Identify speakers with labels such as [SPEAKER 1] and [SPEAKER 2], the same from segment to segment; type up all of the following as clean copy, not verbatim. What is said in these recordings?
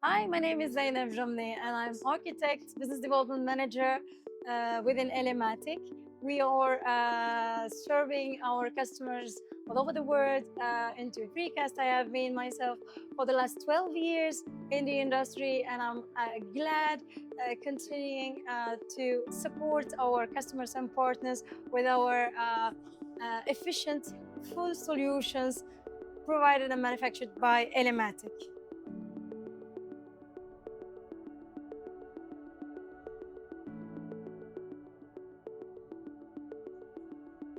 [SPEAKER 1] Hi, my name is Zeineb Jomni, and I'm architect, business development manager within Elematic. We are serving our customers all over the world into Precast. I have been myself for the last 12 years in the industry, and I'm glad continuing to support our customers and partners with our efficient, full solutions provided and manufactured by Elematic.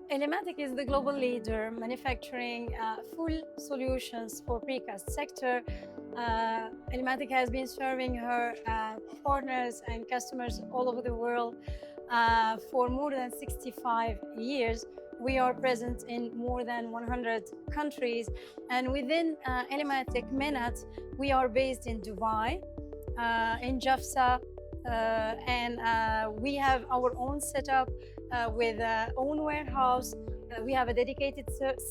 [SPEAKER 1] Elematic is the global leader manufacturing full solutions for precast sector. Elematic has been serving her partners and customers all over the world for more than 65 years. We are present in more than 100 countries, and within Elematic MENAT, we are based in Dubai, in Jafsa, and we have our own setup with own warehouse. We have a dedicated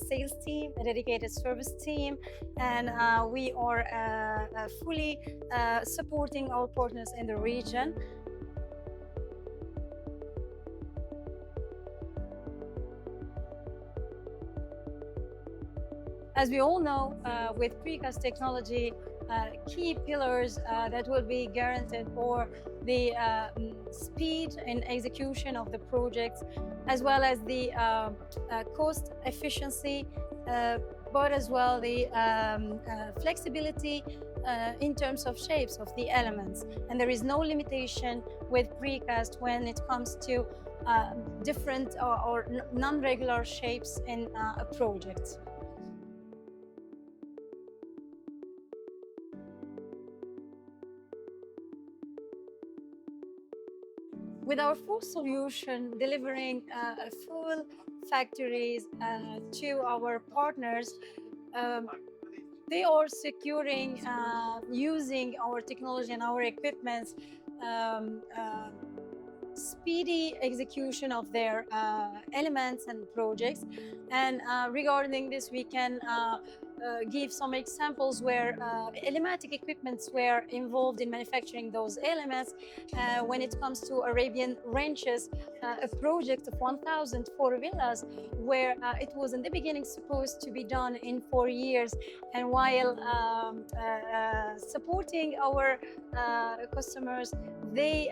[SPEAKER 1] sales team, a dedicated service team, and we are fully supporting our partners in the region. As we all know, with precast technology, key pillars that will be guaranteed for the speed and execution of the projects, as well as the cost efficiency, but as well the flexibility in terms of shapes of the elements. And there is no limitation with precast when it comes to different or non-regular shapes in a project. With our full solution, delivering full factories to our partners, they are securing, using our technology and our equipment, speedy execution of their elements and projects. And regarding this, we can give some examples where Elematic equipments were involved in manufacturing those elements. When it comes to Arabian ranches, a project of 1,004 villas, where it was in the beginning supposed to be done in 4 years. And while supporting our customers, they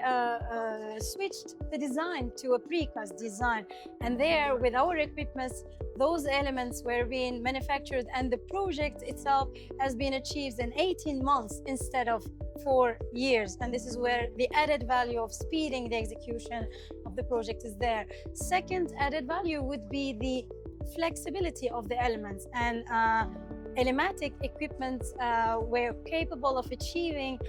[SPEAKER 1] switched the design to a precast design. And there, with our equipment, those elements were being manufactured, and the project itself has been achieved in 18 months instead of 4 years. And this is where the added value of speeding the execution of the project is there. Second added value would be the flexibility of the elements. And Elematic equipment were capable of achieving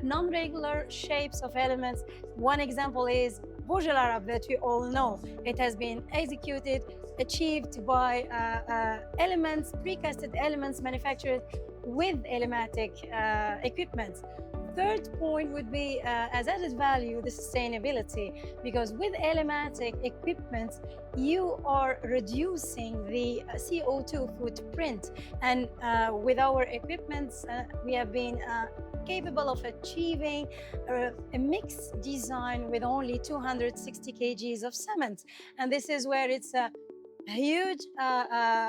[SPEAKER 1] non-regular shapes of elements. One example is Burj Al Arab that we all know. It has been executed, achieved by elements, precasted elements manufactured with Elematic equipment. Third point would be, as added value, the sustainability, because with Elematic equipment, you are reducing the CO2 footprint. And with our equipment, we have been capable of achieving a mixed design with only 260 kgs of cement. And this is where it's a huge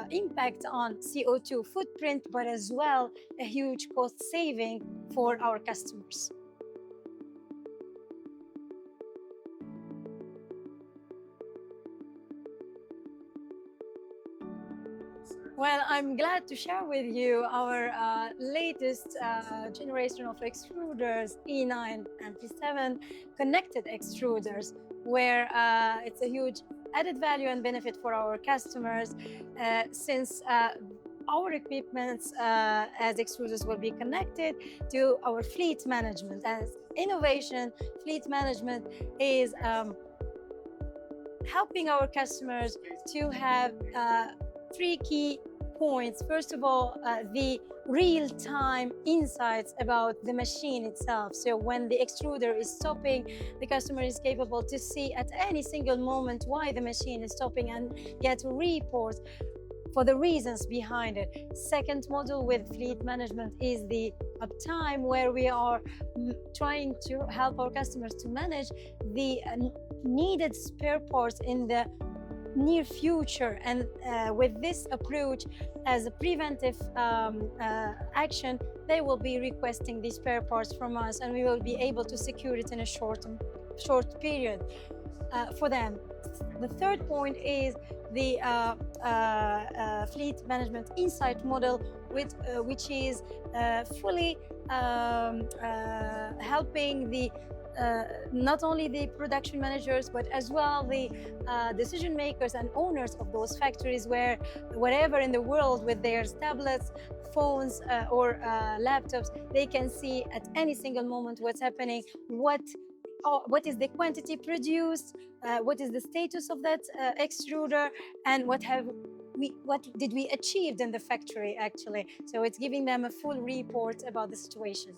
[SPEAKER 1] impact on CO2 footprint, but as well a huge cost saving for our customers. Well, I'm glad to share with you our latest generation of extruders, E9 and P7 connected extruders, where it's a huge added value and benefit for our customers, since our equipment as extruders will be connected to our fleet management. As innovation, fleet management is helping our customers to have 3 key points. First of all, the real-time insights about the machine itself. So when the extruder is stopping, the customer is capable to see at any single moment why the machine is stopping and get reports for the reasons behind it. Second model with fleet management is the uptime, where we are trying to help our customers to manage the needed spare parts in the near future. And with this approach as a preventive action, they will be requesting these spare parts from us, and we will be able to secure it in a short period for them. The third point is the fleet management insight model, which is fully helping the not only the production managers, but as well the decision makers and owners of those factories, wherever in the world, with their tablets, phones, or laptops, they can see at any single moment what's happening, what is the quantity produced, what is the status of that extruder, and what did we achieve in the factory actually. So it's giving them a full report about the situation.